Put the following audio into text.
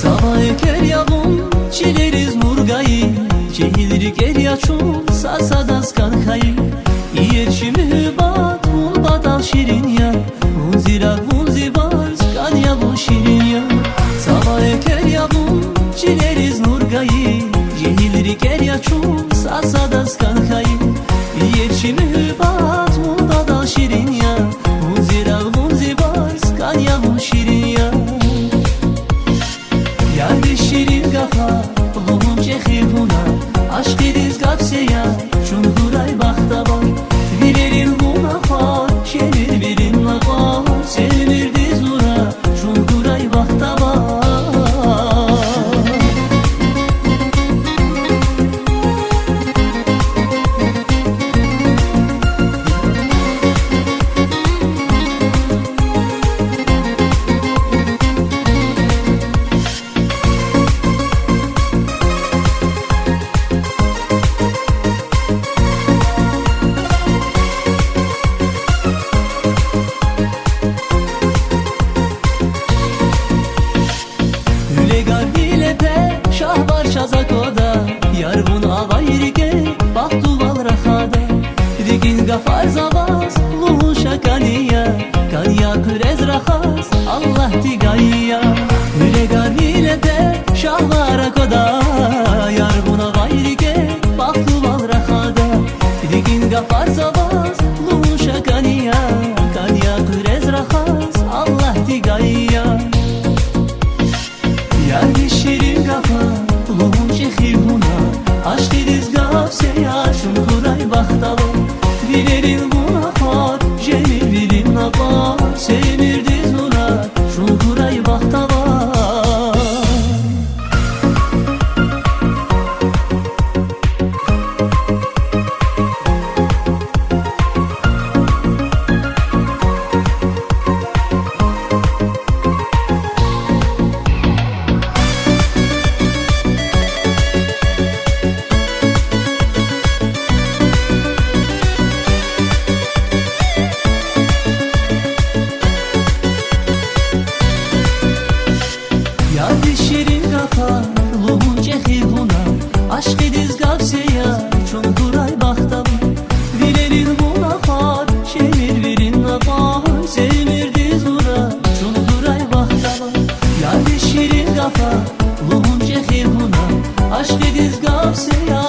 Sabah ker yavun çileriz murgayı, cehilri ger yaçun sasadas kankayı. İyerçimi bat un badal şirin ya, un zirak un zivaz kan yavun şirin ya. Sabah ker yavun çileriz murgayı, cehilri ger yaçun sasadas kankayı. İyerçimi bat un badal şirin ya, un zirak un zivaz kan yavun şirin ya. Yardı şirin kafa, bulun cehiluna, aşk ediz kapseya, çunguray baktaba. Virerin buna far, şerir verin lapa, sevinir diz nura, çunguray baktaba. Şazakoda yar bun avayrike baktu val rahada. Digin gafar zavaz luhu şakaniya, kanya kürez rahas Allah tigayya. Üle garnile de şahvara koda yar bun avayrike baktu val rahada. Digin gafar zavaz luhu şakaniya, kanya kürez rahas Allah tigayya. Yar şirin kafa Luhun cehiluna, aşk ediz gafseya, çunguray baktaba. Virerin buna far, cemil verin naba, sevinir diz nura, çunguray baktaba. Yardı şirin kafa, luhun cehiluna, aşk ediz gafseya, çunguray baktaba. Vilerin buna far, şemir verin naba, sevinir diz nura, çunguray baktaba. Yardı şirin kafa, luhun cehiluna, aşk ediz gafseya,